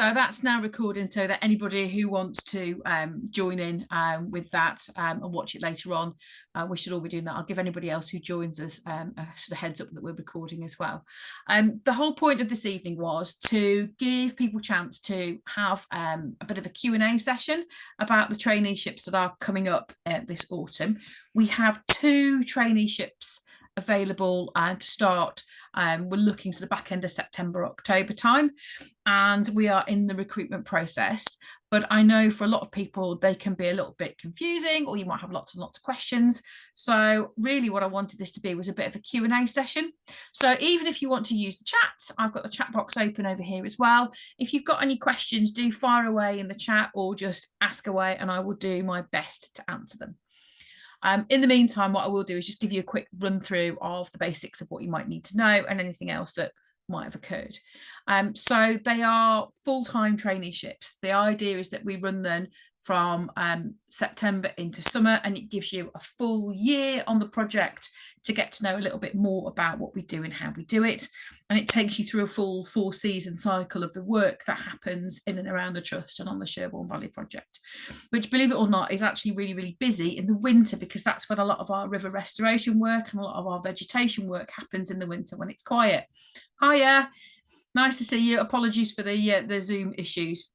So that's now recording so that anybody who wants to join in with that and watch it later on, we should all be doing that. I'll give anybody else who joins us a sort of heads up that we're recording as well. The whole point of this evening was to give people a chance to have a bit of a Q&A session about the traineeships that are coming up this autumn. We have 2 traineeships available to start. We're looking sort of back end of September, October time, and we are in the recruitment process. But I know for a lot of people, they can be a little bit confusing, or you might have lots and lots of questions. So really what I wanted this to be was a bit of a Q&A session. So even if you want to use the chat, I've got the chat box open over here as well. If you've got any questions, do fire away in the chat or just ask away and I will do my best to answer them. In the meantime, what I will do is just give you a quick run through of the basics of what you might need to know and anything else that might have occurred. So they are full-time traineeships. The idea is that we run them from September into summer, and it gives you a full year on the project to get to know a little bit more about what we do and how we do it. And it takes you through a full 4-season cycle of the work that happens in and around the trust and on the Sherbourne Valley project, which, believe it or not, is actually really, really busy in the winter, because that's when a lot of our river restoration work and a lot of our vegetation work happens in the winter when it's quiet. Hiya, nice to see you. Apologies for the Zoom issues.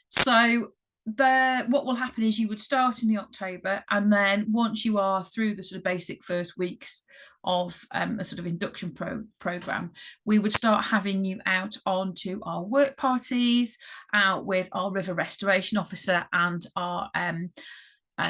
So what will happen is you would start in the October, and then once you are through the sort of basic first weeks of a sort of induction program, we would start having you out onto our work parties, out with our river restoration officer and our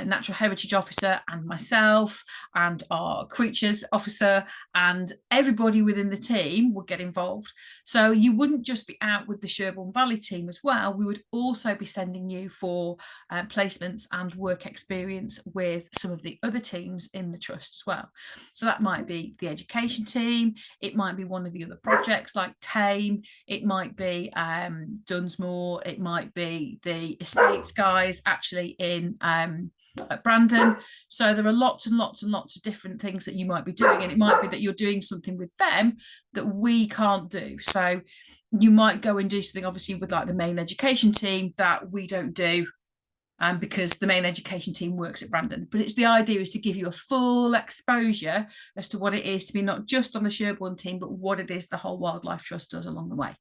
natural heritage officer and myself and our creatures officer, and everybody within the team would get involved. So you wouldn't just be out with the Sherbourne Valley team as well. We would also be sending you for placements and work experience with some of the other teams in the trust as well. So that might be the education team, it might be one of the other projects like Tame, it might be Dunsmore, it might be the estates guys actually in at Brandon. So there are lots and lots and lots of different things that you might be doing, and it might be that you're doing something with them that we can't do. So you might go and do something obviously with like the main education team that we don't do, because the main education team works at Brandon. But the idea is to give you a full exposure as to what it is to be not just on the Sherbourne team, but what it is the whole Wildlife Trust does along the way.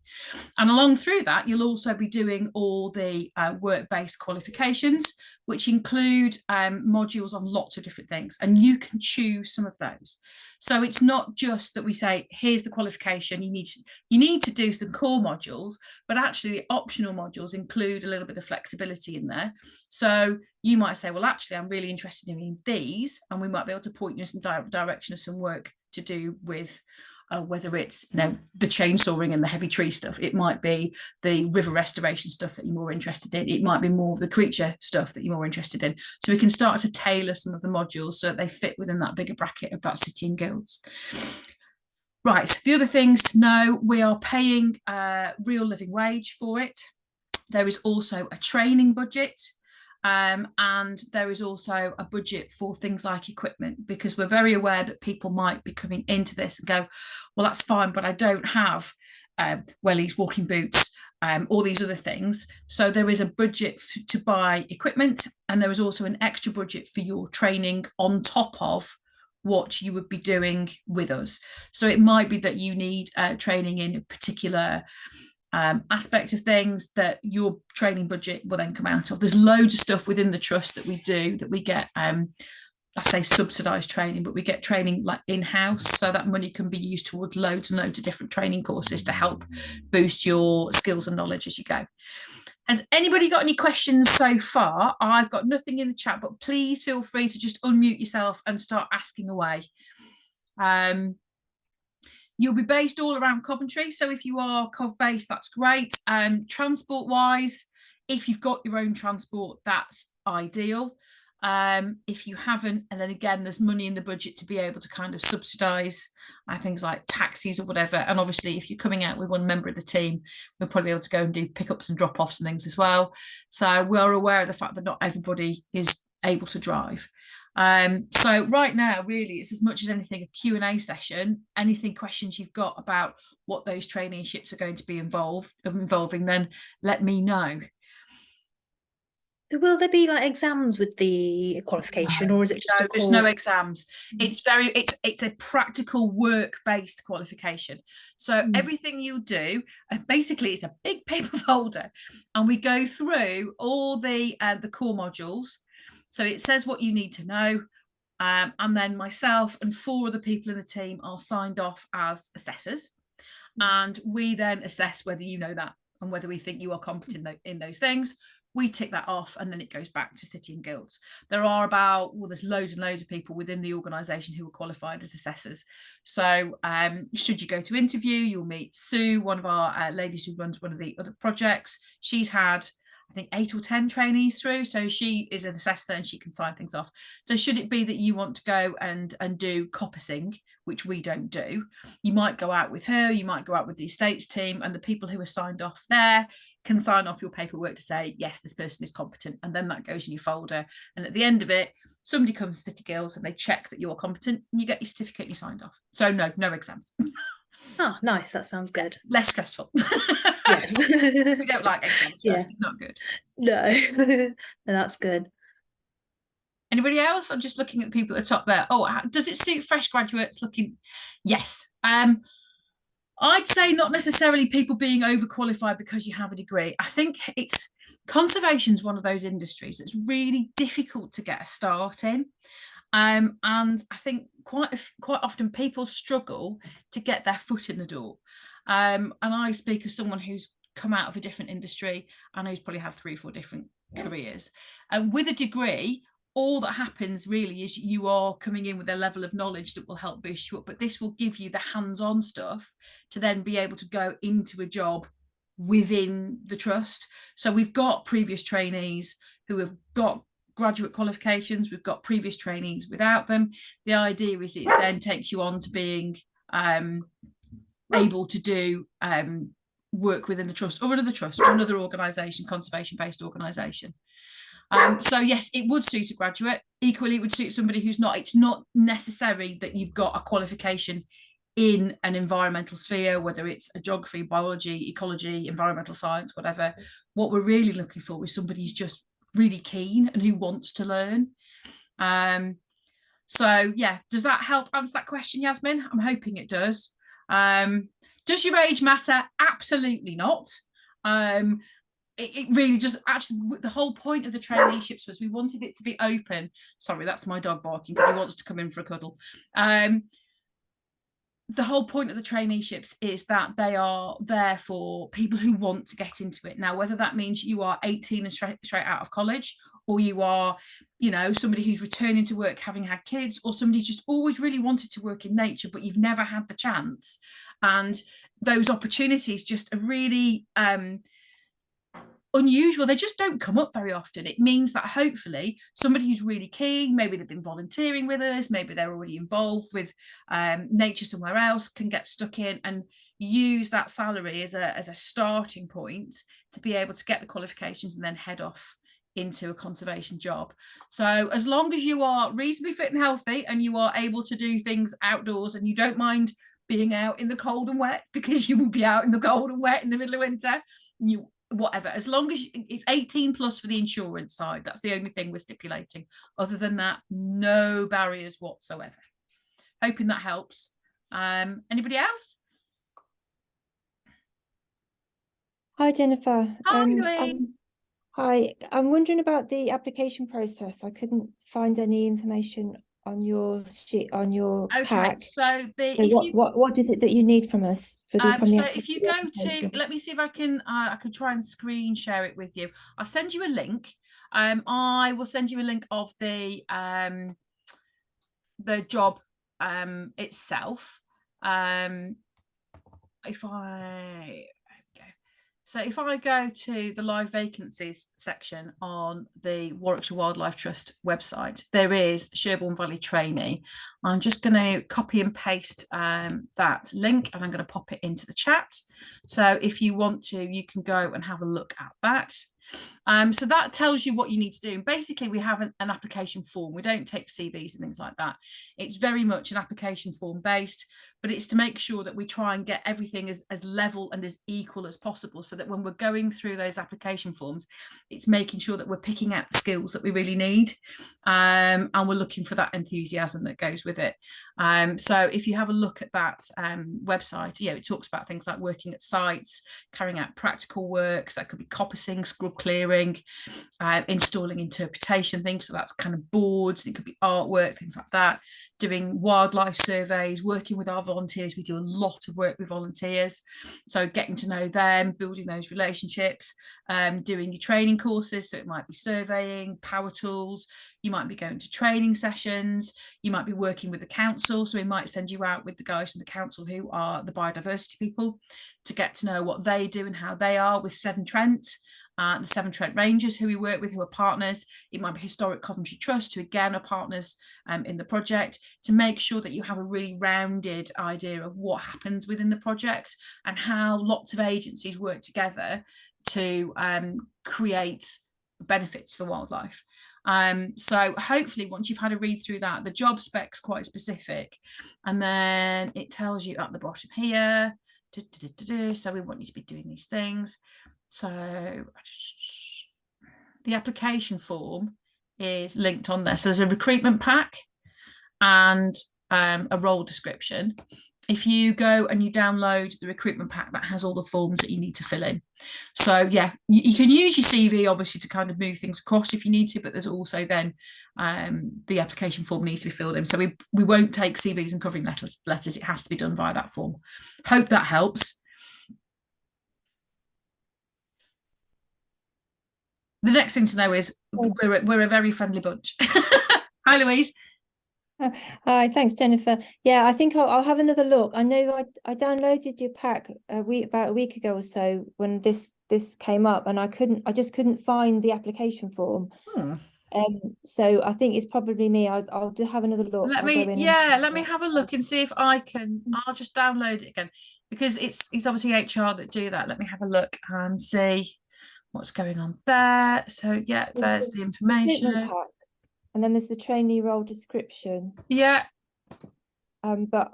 And along through that, you'll also be doing all the work-based qualifications, which include modules on lots of different things, and you can choose some of those. So it's not just that we say, here's the qualification, you need to do some core modules, but actually the optional modules include a little bit of flexibility in there. So you might say, well, actually, I'm really interested in these, and we might be able to point you in some direction of some work to do with whether it's the chainsawing and the heavy tree stuff. It might be the river restoration stuff that you're more interested in. It might be more of the creature stuff that you're more interested in. So we can start to tailor some of the modules so that they fit within that bigger bracket of that city and guilds. Right, the other things to know, we are paying real living wage for it. There is also a training budget. And there is also a budget for things like equipment, because we're very aware that people might be coming into this and go, well, that's fine, but I don't have wellies, walking boots, all these other things. So there is a budget to buy equipment, and there is also an extra budget for your training on top of what you would be doing with us. So it might be that you need training in a particular aspect of things that your training budget will then come out of. There's loads of stuff within the trust that we do that we get I say subsidised training, but we get training like in-house, so that money can be used towards loads and loads of different training courses to help boost your skills and knowledge as you go. Has anybody got any questions so far? I've got nothing in the chat, but please feel free to just unmute yourself and start asking away. You'll be based all around Coventry, so if you are Cov based, that's great. Transport wise, if you've got your own transport, that's ideal. If you haven't, and then again, there's money in the budget to be able to kind of subsidise things like taxis or whatever. And obviously, if you're coming out with one member of the team, we'll probably be able to go and do pickups and drop-offs and things as well. So we're aware of the fact that not everybody is able to drive. So right now, really, it's as much as anything a Q&A session. Anything questions you've got about what those traineeships are going to be involving, then let me know. So will there be like exams with the qualification, No, or is it just a there's no course? exams. It's a practical work-based qualification. So Mm. everything you do, and basically it's a big paper folder, and we go through all the core modules. So it says what you need to know. And then myself and 4 other people in the team are signed off as assessors. And we then assess whether you know that and whether we think you are competent in those things. We tick that off, and then it goes back to City and Guilds. There's loads and loads of people within the organisation who are qualified as assessors. So should you go to interview, you'll meet Sue, one of our ladies who runs one of the other projects. She's had, I think, 8 or 10 trainees through, so she is an assessor and she can sign things off. So should it be that you want to go and do coppicing, which we don't do, you might go out with her, you might go out with the estates team, and the people who are signed off there can sign off your paperwork to say, yes, this person is competent, and then that goes in your folder. And at the end of it, somebody comes to City Guilds and they check that you're competent, and you get your certificate and you signed off. So no exams. Oh, nice. That sounds good. Yeah, less stressful. Yes. We don't like exam stress. Yeah. It's not good. No. No, that's good. Anybody else? I'm just looking at the people at the top there. Oh, does it suit fresh graduates looking? Yes. I'd say not necessarily people being overqualified because you have a degree. I think it's conservation's one of those industries that's really difficult to get a start in. And I think quite often people struggle to get their foot in the door. And I speak as someone who's come out of a different industry and who's probably had 3 or 4 different careers. And with a degree, all that happens really is you are coming in with a level of knowledge that will help boost you up, but this will give you the hands-on stuff to then be able to go into a job within the trust. So we've got previous trainees who have got graduate qualifications, we've got previous trainees without them. The idea is it then takes you on to being able to do work within the trust or another trust or another organisation, conservation-based organisation. So yes, it would suit a graduate. Equally, it would suit somebody who's not. It's not necessary that you've got a qualification in an environmental sphere, whether it's a geography, biology, ecology, environmental science, whatever. What we're really looking for is somebody who's just really keen and who wants to learn. So yeah, does that help answer that question, Yasmin? I'm hoping it does. Does your age matter? Absolutely not. It really just, actually, the whole point of the traineeships was we wanted it to be open. Sorry, that's my dog barking because he wants to come in for a cuddle. The whole point of the traineeships is that they are there for people who want to get into it. Now, whether that means you are 18 and straight out of college, or you are, somebody who's returning to work having had kids, or somebody who's just always really wanted to work in nature, but you've never had the chance. And those opportunities just are really unusual. They just don't come up very often. It means that hopefully somebody who's really keen, maybe they've been volunteering with us, maybe they're already involved with nature somewhere else, can get stuck in and use that salary as a starting point to be able to get the qualifications and then head off into a conservation job. So as long as you are reasonably fit and healthy and you are able to do things outdoors and you don't mind being out in the cold and wet, because you will be out in the cold and wet in the middle of winter, whatever, as long as it's 18 plus for the insurance side, that's the only thing we're stipulating. Other than that, no barriers whatsoever. Hoping that helps. Anybody else? Hi, Jennifer. Hi, Louise. Hi, I'm wondering about the application process. I couldn't find any information on your sheet, on your pack. So what is it that you need from us if you go to, let me see if I can try and screen share it with you. I'll send you a link. I will send you a link of the job itself. If I go to the live vacancies section on the Warwickshire Wildlife Trust website, there is Sherbourne Valley trainee. I'm just going to copy and paste that link, and I'm going to pop it into the chat. So if you want to, you can go and have a look at that. So that tells you what you need to do. And basically, we have an application form. We don't take CVs and things like that. It's very much an application form based, but it's to make sure that we try and get everything as level and as equal as possible, so that when we're going through those application forms, it's making sure that we're picking out the skills that we really need, and we're looking for that enthusiasm that goes with it. So if you have a look at that website, it talks about things like working at sites, carrying out practical works. That could be coppicing, scrub clearing, installing interpretation things. So that's kind of boards. It could be artwork, things like that. Doing wildlife surveys, working with our volunteers. We do a lot of work with volunteers. So getting to know them, building those relationships, doing your training courses. So it might be surveying, power tools. You might be going to training sessions. You might be working with the council. So we might send you out with the guys from the council who are the biodiversity people to get to know what they do and how they are with Severn Trent. The Severn Trent Rangers who we work with, who are partners. It might be Historic Coventry Trust, who again are partners in the project, to make sure that you have a really rounded idea of what happens within the project and how lots of agencies work together to create benefits for wildlife. So hopefully once you've had a read through that, the job spec's quite specific, and then it tells you at the bottom here, so we want you to be doing these things. So the application form is linked on there. So there's a recruitment pack and a role description. If you go and you download the recruitment pack, that has all the forms that you need to fill in. So yeah, you can use your CV obviously to kind of move things across if you need to, but there's also then the application form needs to be filled in. So we won't take CVs and covering letters. It has to be done via that form. Hope that helps. The next thing to know is we're a very friendly bunch. Hi, Louise. Hi, thanks, Jennifer. Yeah, I think I'll have another look. I know I downloaded your pack about a week ago or so when this came up, and I just couldn't find the application form. So I think it's probably me. I'll just have another look. Let me have a look and see if I can. I'll just download it again, because it's obviously HR that do that. Let me have a look and see what's going on there. So yeah, there's the information. And then there's the trainee role description. Yeah. But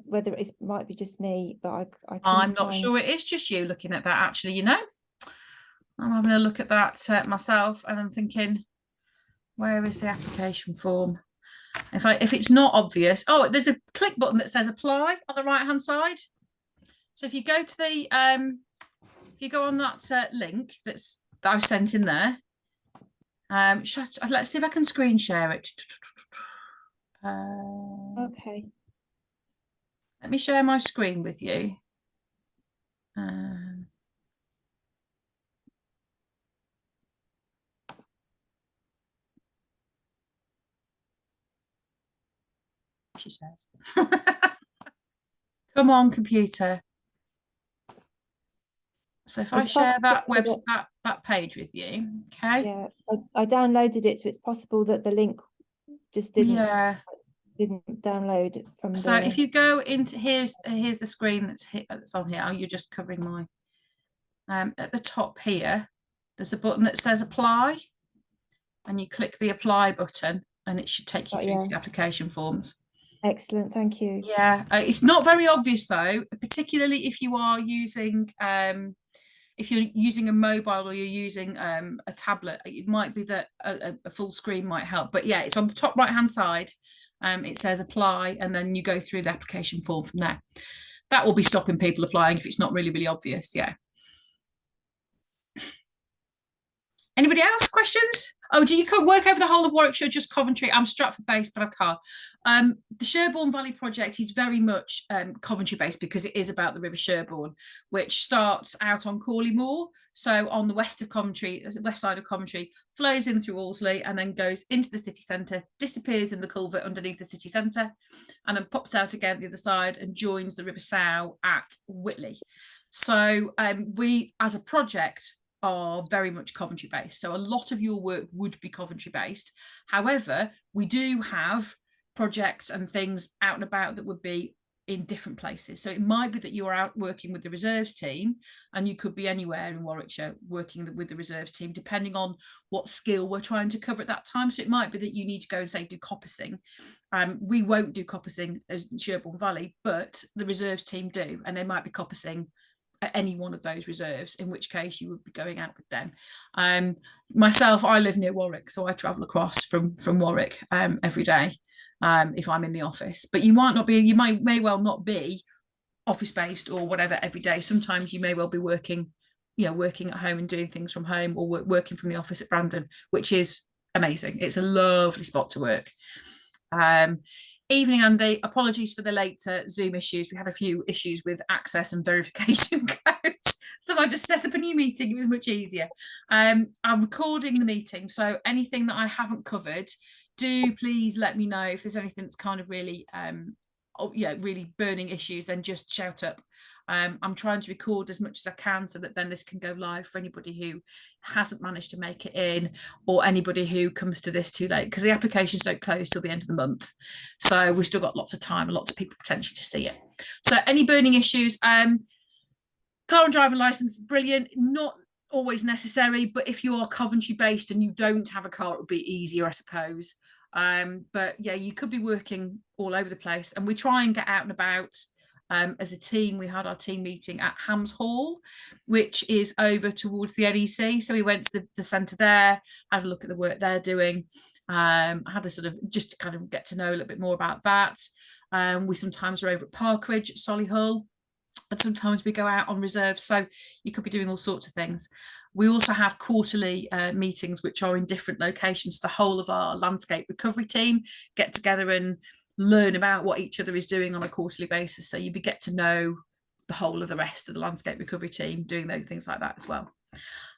whether it might be just me, but I'm not sure it is just you looking at that, actually, you know. I'm having a look at that myself, and I'm thinking, where is the application form? If it's not obvious, there's a click button that says apply on the right hand side. So if you go to the if you go on that link that I've sent in there, let's see if I can screen share it. Okay. Let me share my screen with you. She says. Come on, computer. So if I share that that page with you, okay? Yeah, I downloaded it, so it's possible that the link just didn't download from. So if you go into here's the screen that's on here. You're just covering my at the top here. There's a button that says apply, and you click the apply button, and it should take you through the application forms. Excellent, thank you. Yeah, it's not very obvious though, particularly if you are using if you're using a mobile or you're using a tablet. It might be that a full screen might help, but yeah, it's on the top right hand side. It says apply, and then you go through the application form from there. That will be stopping people applying if it's not really obvious. Yeah. Anybody else? Questions? Oh, do you work over the whole of Warwickshire, just Coventry? I'm Stratford based, but I can't. The Sherbourne Valley project is very much Coventry based, because it is about the River Sherbourne, which starts out on Corley Moor, so on the west of Coventry, west side of Coventry, flows in through Aldesley, and then goes into the city centre, disappears in the culvert underneath the city centre, and then pops out again the other side and joins the River Sow at Whitley. So we, as a project, are very much Coventry based, so a lot of your work would be Coventry based. However, we do have projects and things out and about that would be in different places. So it might be that you are out working with the reserves team, and you could be anywhere in Warwickshire working with the reserves team, depending on what skill we're trying to cover at that time. So it might be that you need to go and say do coppicing. We won't do coppicing as Sherbourne Valley, but the reserves team do, and they might be coppicing at any one of those reserves, in which case you would be going out with them. Myself, I live near Warwick, so I travel across from Warwick every day if I'm in the office. But you might not be, you may well not be office based or whatever every day. Sometimes you may well be working, working at home and doing things from home, or working from the office at Brandon, which is amazing. It's a lovely spot to work. Evening, Andy. Apologies for the late Zoom issues. We had a few issues with access and verification codes, so I just set up a new meeting. It was much easier. I'm recording the meeting, so anything that I haven't covered, do please let me know if there's anything that's kind of really, really burning issues. Then just shout up. I'm trying to record as much as I can so that then this can go live for anybody who hasn't managed to make it in, or anybody who comes to this too late, because the applications don't close till the end of the month. So we've still got lots of time and lots of people potentially to see it. So any burning issues, car and driving license, brilliant. Not always necessary, but if you are Coventry based and you don't have a car, it would be easier, I suppose. But yeah, you could be working all over the place, and we try and get out and about. As a team, we had our team meeting at Hams Hall, which is over towards the NEC. So we went to the centre there, had a look at the work they're doing, had a sort of just to kind of get to know a little bit more about that. We sometimes are over at Parkridge, at Solihull, and sometimes we go out on reserve. So you could be doing all sorts of things. We also have quarterly meetings, which are in different locations. The whole of our landscape recovery team get together and learn about what each other is doing on a quarterly basis. So you get to know the whole of the rest of the landscape recovery team doing those things like that as well.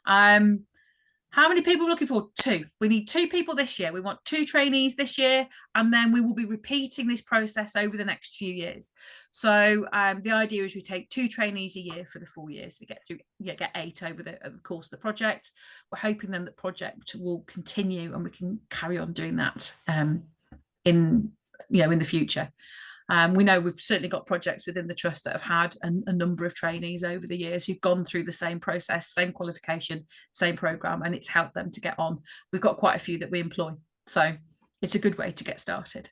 How many people are looking for? 2. We need 2 people this year. We want 2 trainees this year, and then we will be repeating this process over the next few years. So the idea is we take 2 trainees a year for the 4 years. We get 8 over the course of the project. We're hoping then the project will continue and we can carry on doing that in the future. We know we've certainly got projects within the trust that have had a number of trainees over the years who've gone through the same process, same qualification, same programme, and it's helped them to get on. We've got quite a few that we employ, so it's a good way to get started.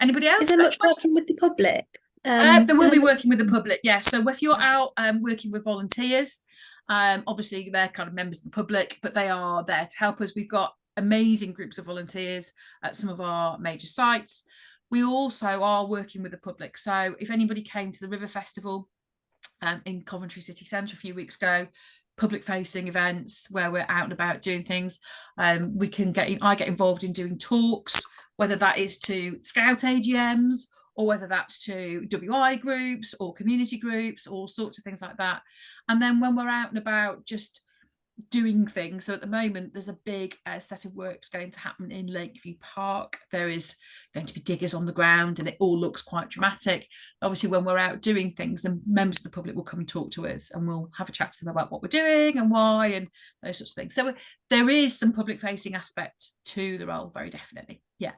Anybody else? Is there much working with the public? There will be working with the public, yeah. So if you're out working with volunteers, obviously they're kind of members of the public, but they are there to help us. We've got amazing groups of volunteers at some of our major sites. We also are working with the public. So if anybody came to the River Festival in Coventry City Centre a few weeks ago, public facing events where we're out and about doing things, I get involved in doing talks, whether that is to Scout AGMs or whether that's to WI groups or community groups, all sorts of things like that. And then when we're out and about just doing things, so at the moment there's a big set of works going to happen in Lakeview Park. There is going to be diggers on the ground and it all looks quite dramatic. Obviously when we're out doing things, then members of the public will come and talk to us and we'll have a chat to them about what we're doing and why and those sorts of things. So there is some public facing aspect to the role, very definitely. Yeah.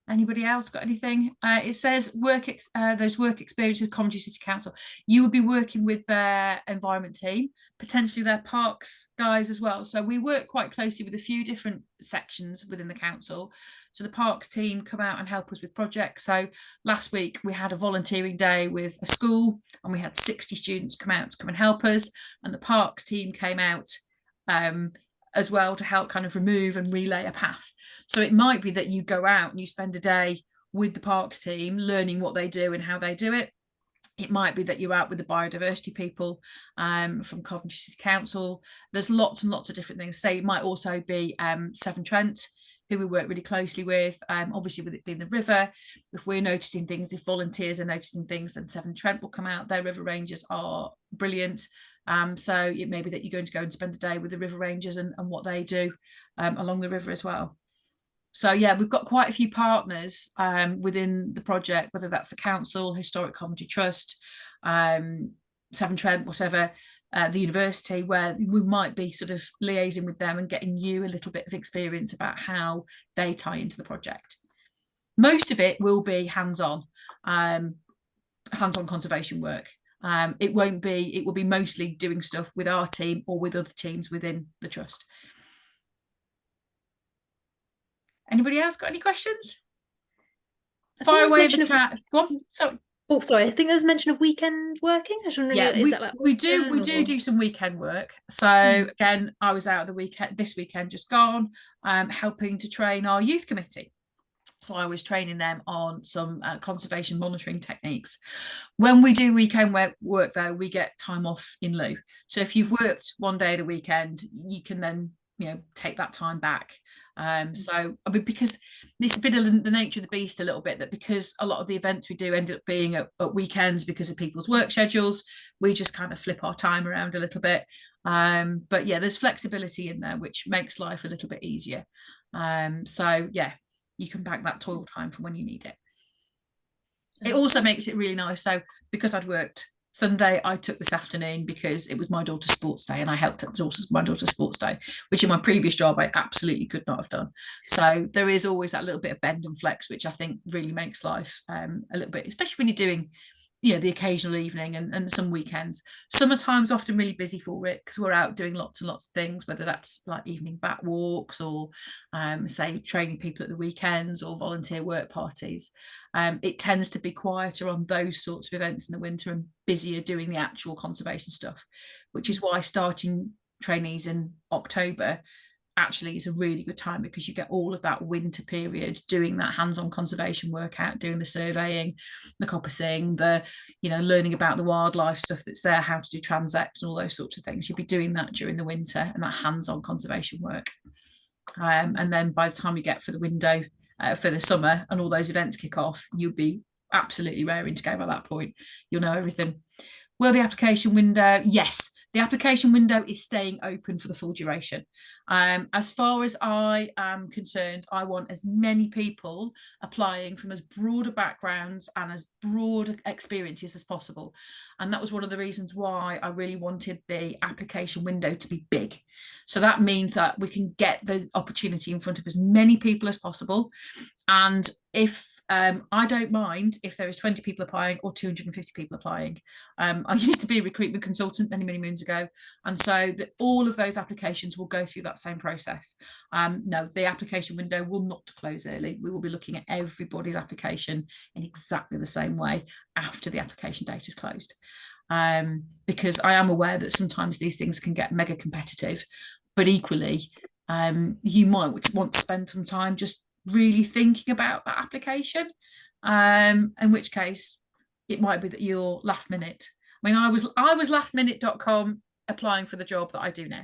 Anybody else got anything? It says there's work experience with Coventry City Council. You would be working with their environment team, potentially their parks guys as well. So we work quite closely with a few different sections within the council. So the parks team come out and help us with projects. So last week we had a volunteering day with a school and we had 60 students come and help us. And the parks team came out as well to help kind of remove and relay a path. So it might be that you go out and you spend a day with the parks team learning what they do and how they do it. It might be that you're out with the biodiversity people from Coventry City Council. There's lots and lots of different things. Say it might also be Severn Trent, who we work really closely with. Obviously with it being the river, if we're noticing things, if volunteers are noticing things, then Severn Trent will come out. Their river rangers are brilliant. So it may be that you're going to go and spend a day with the river rangers and what they do along the river as well. So yeah, we've got quite a few partners within the project, whether that's the council, Historic Coventry Trust, Severn Trent, whatever. the university, where we might be sort of liaising with them and getting you a little bit of experience about how they tie into the project. Most of it will be hands-on conservation work. It won't be, it will be mostly doing stuff with our team or with other teams within the trust. Anybody else got any questions? Fire away the chat. Go on. Sorry. Oh, sorry. I think there was mention of weekend working. I was wondering, is that like we do some weekend work. So again, I was out this weekend just gone, helping to train our youth committee. So I was training them on some conservation monitoring techniques. When we do weekend work though, we get time off in lieu. So if you've worked one day at a weekend, you can then take that time back. So I mean, because it's a bit of the nature of the beast a little bit, that because a lot of the events we do end up being at weekends because of people's work schedules, we just kind of flip our time around a little bit. But yeah, there's flexibility in there, which makes life a little bit easier. So yeah, you can bank that toil time for when you need it. It also makes it really nice. So because I'd worked Sunday, I took this afternoon because it was my daughter's sports day, and I helped at my daughter's sports day, which in my previous job I absolutely could not have done. So there is always that little bit of bend and flex, which I think really makes life a little bit, especially when you're doing the occasional evening and some weekends. Summertime's often really busy for it because we're out doing lots and lots of things, whether that's like evening bat walks or say training people at the weekends or volunteer work parties. It tends to be quieter on those sorts of events in the winter and busier doing the actual conservation stuff, which is why starting trainees in October actually is a really good time, because you get all of that winter period doing that hands-on conservation work, out doing the surveying, the coppicing, the learning about the wildlife stuff that's there, how to do transects and all those sorts of things. You'll be doing that during the winter, and that hands-on conservation work. And then by the time you get for the window for the summer and all those events kick off, you'll be absolutely raring to go by that point. You'll know everything. Will the application window? Yes, the application window is staying open for the full duration. As far as I am concerned, I want as many people applying from as broader backgrounds and as broad experiences as possible. And that was one of the reasons why I really wanted the application window to be big. So that means that we can get the opportunity in front of as many people as possible. And if I don't mind if there is 20 people applying or 250 people applying. I used to be a recruitment consultant many moons ago, and so all of those applications will go through that same process. No, the application window will not close early. We will be looking at everybody's application in exactly the same way after the application date is closed, because I am aware that sometimes these things can get mega competitive, but equally you might want to spend some time just really thinking about that application, in which case it might be that you're last minute. I mean, I was lastminute.com applying for the job that I do now.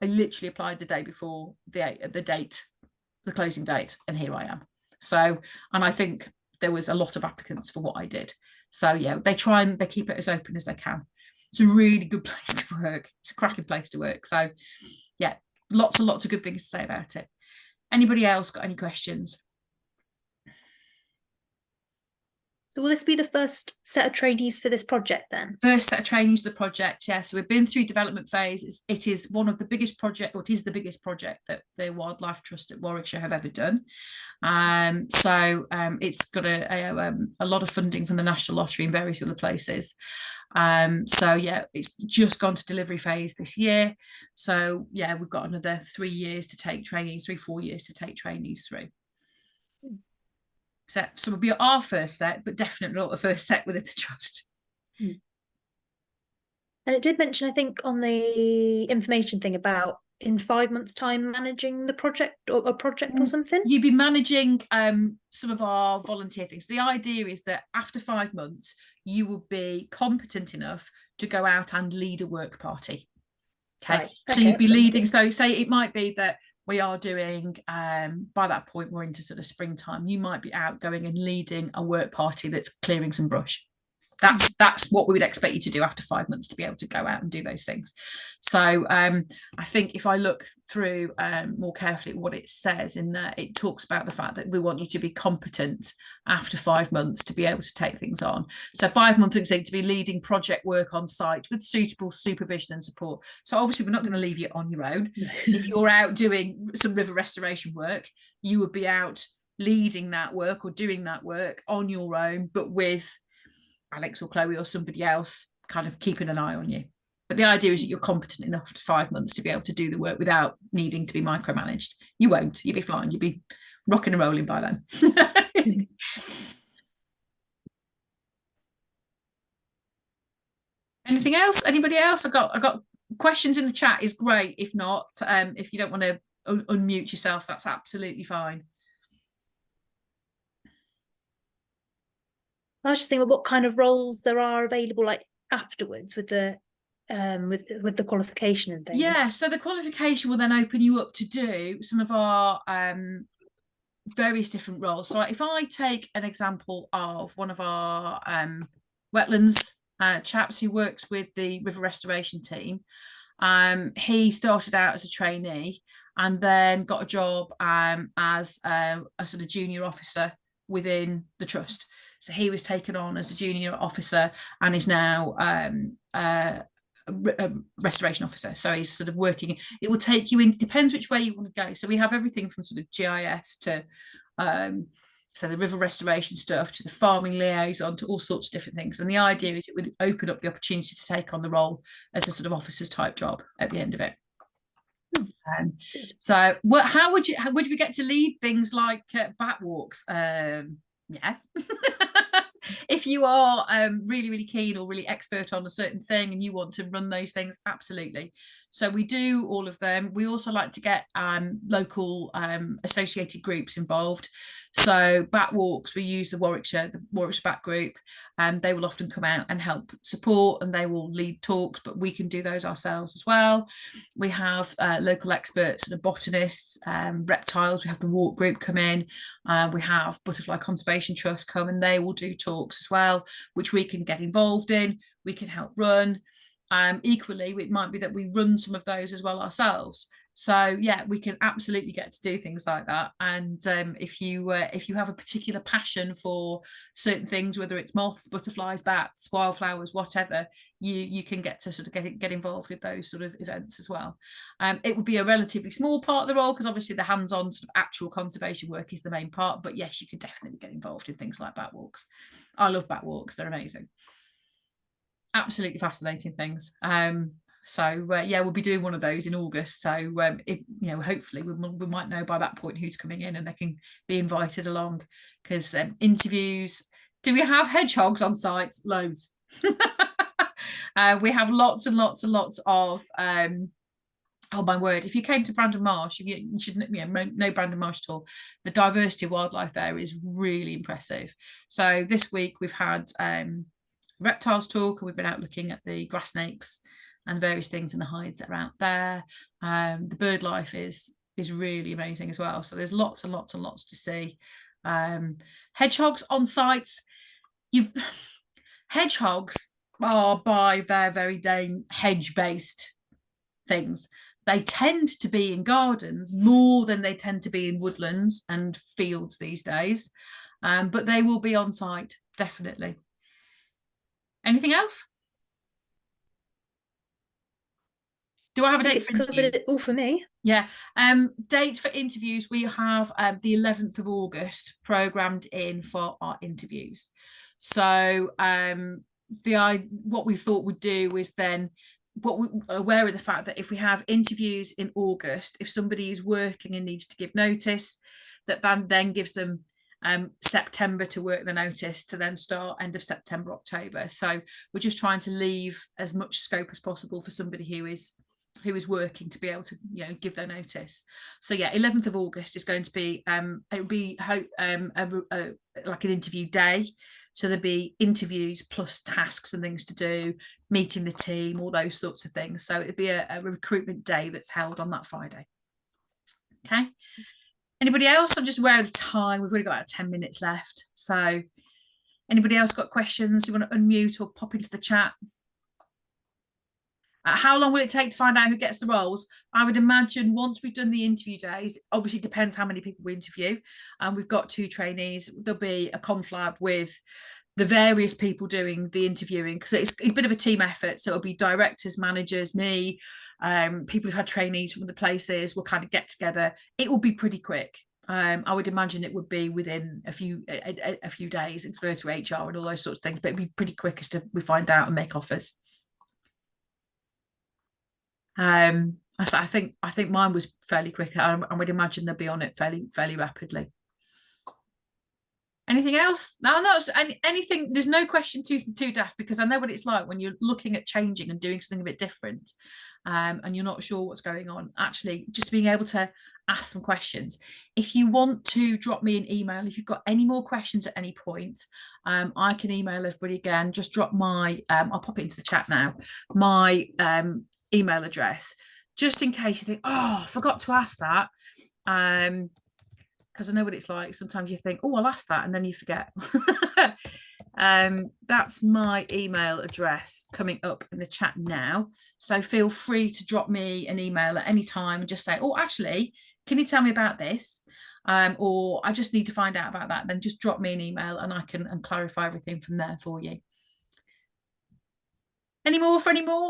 I literally applied the day before the closing date, and here I am. So, and I think there was a lot of applicants for what I did. So yeah, they keep it as open as they can. It's a really good place to work. It's a cracking place to work. So yeah, lots and lots of good things to say about it. Anybody else got any questions? So will this be the first set of trainees for this project then? First set of trainees for the project, yeah. So we've been through development phase. It is one of the biggest project, or it is the biggest project that the Wildlife Trust at Warwickshire have ever done. It's got a lot of funding from the National Lottery and various other places. So yeah, it's just gone to delivery phase this year. So yeah, we've got another 3 years to take trainees, 4 years to take trainees through. So it'll be our first set, but definitely not the first set within the trust. And it did mention, I think, on the information thing about in 5 months' time managing the project or a project or something. You'd be managing some of our volunteer things. The idea is that after 5 months, you will be competent enough to go out and lead a work party. Okay, right. So you'd be leading. So say it might be that we are doing, by that point, we're into sort of springtime. You might be out going and leading a work party that's clearing some brush. That's what we would expect you to do after 5 months, to be able to go out and do those things. So I think if I look through more carefully what it says in there, it talks about the fact that we want you to be competent after 5 months to be able to take things on. So 5 months things to be leading project work on site with suitable supervision and support. So obviously we're not going to leave you on your own. If you're out doing some river restoration work, you would be out leading that work or doing that work on your own, but with Alex or Chloe or somebody else kind of keeping an eye on you. But the idea is that you're competent enough for 5 months to be able to do the work without needing to be micromanaged. You won't. You'll be fine. You'll be rocking and rolling by then. Anything else? Anybody else? I got questions in the chat is great. If not, if you don't want to unmute yourself, that's absolutely fine. I was just thinking what kind of roles there are available, like afterwards with the qualification and things. Yeah, so the qualification will then open you up to do some of our various different roles. So if I take an example of one of our wetlands chaps who works with the river restoration team, he started out as a trainee and then got a job as a sort of junior officer within the trust. So he was taken on as a junior officer and is now a restoration officer. So he's sort of working. It will take you in, depends which way you want to go. So we have everything from sort of GIS to so the river restoration stuff to the farming liaison to all sorts of different things. And the idea is it would open up the opportunity to take on the role as a sort of officer's type job at the end of it. So how would we get to lead things like bat walks? Yeah. If you are really, really keen or really expert on a certain thing and you want to run those things, absolutely. So we do all of them. We also like to get local associated groups involved. So bat walks, we use the Warwickshire Bat Group, and they will often come out and help support, and they will lead talks, but we can do those ourselves as well. We have local experts, the botanists, reptiles. We have the walk group come in. We have Butterfly Conservation Trust come, and they will do talks as well, which we can get involved in. We can help run. Equally, it might be that we run some of those as well ourselves. So yeah, we can absolutely get to do things like that. And if you have a particular passion for certain things, whether it's moths, butterflies, bats, wildflowers, whatever, you can get to sort of get involved with those sort of events as well. It would be a relatively small part of the role because obviously the hands-on sort of actual conservation work is the main part. But yes, you could definitely get involved in things like bat walks. I love bat walks; they're amazing. Absolutely fascinating things. So yeah, we'll be doing one of those in August. So if hopefully we might know by that point who's coming in and they can be invited along, because interviews. Do we have hedgehogs on site? Loads. We have lots and lots and lots of oh my word, if you came to Brandon Marsh, you should know Brandon Marsh at all. The diversity of wildlife there is really impressive. So this week we've had reptiles talk, and we've been out looking at the grass snakes and various things in the hides that are out there. The bird life is really amazing as well. So there's lots and lots and lots to see. Hedgehogs on sites. Hedgehogs are by their very name hedge-based things. They tend to be in gardens more than they tend to be in woodlands and fields these days. But they will be on site, definitely. Anything else? Do I have a date for interviews? All for me. Yeah. Date for interviews, we have the 11th of August programmed in for our interviews. So what we thought we'd do is then aware of the fact that if we have interviews in August, if somebody is working and needs to give notice, that then gives them September to work the notice to then start end of September, October. So we're just trying to leave as much scope as possible for somebody who is working to be able to give their notice. So yeah, 11th of August is going to be it will be like an interview day. So there'll be interviews plus tasks and things to do, meeting the team, all those sorts of things. So it'll be a recruitment day that's held on that Friday. Okay. Anybody else? I'm just aware of the time. We've only got about 10 minutes left. So Anybody else got questions? You want to unmute or pop into the chat? How long will it take to find out who gets the roles? I would imagine once we've done the interview days, obviously it depends how many people we interview. And we've got 2 trainees. There'll be a conflab with the various people doing the interviewing, because it's a bit of a team effort. So it'll be directors, managers, me, people who've had trainees from the places will kind of get together. It will be pretty quick. I would imagine it would be within a few days and go through HR and all those sorts of things, but it'd be pretty quick as to we find out and make offers. I think mine was fairly quick. I would imagine they'll be on it fairly rapidly. Anything else? No, anything. There's no question too daft, because I know what it's like when you're looking at changing and doing something a bit different, and you're not sure what's going on. Actually, just being able to ask some questions. If you want to drop me an email, if you've got any more questions at any point, I can email everybody again. Just drop my, I'll pop it into the chat now, my email address, just in case you think, oh, I forgot to ask that. Because I know what it's like. Sometimes you think, oh, I'll ask that, and then you forget. That's my email address coming up in the chat now. So feel free to drop me an email at any time and just say, oh, actually, can you tell me about this? Or I just need to find out about that. Then just drop me an email and I can clarify everything from there for you. Any more,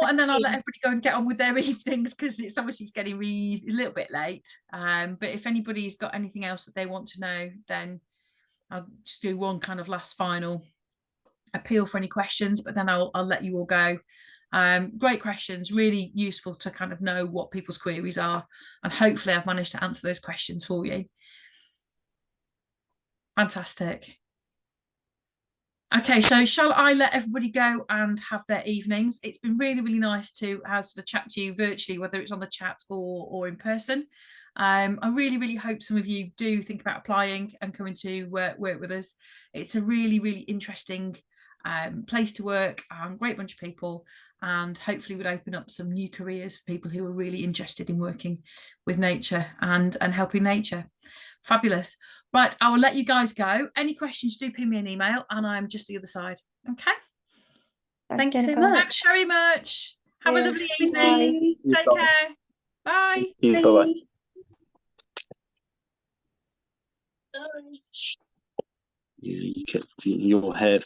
and then I'll let everybody go and get on with their evenings, because it's obviously getting a little bit late. But if anybody's got anything else that they want to know, then I'll just do one kind of last final appeal for any questions, but then I'll let you all go. Great questions, really useful to kind of know what people's queries are, and hopefully I've managed to answer those questions for you. Fantastic. Okay, so shall I let everybody go and have their evenings? It's been really nice to sort of chat to you virtually, whether it's on the chat or in person. I really hope some of you do think about applying and coming to work with us. It's a really interesting place to work, great bunch of people, and hopefully would open up some new careers for people who are really interested in working with nature and helping nature. Fabulous. Right, I will let you guys go. Any questions, do ping me an email, and I'm just the other side. Okay. Thank you so much. Thanks very much. Have a lovely evening. Bye. Take care. Bye. Bye. You kept your hair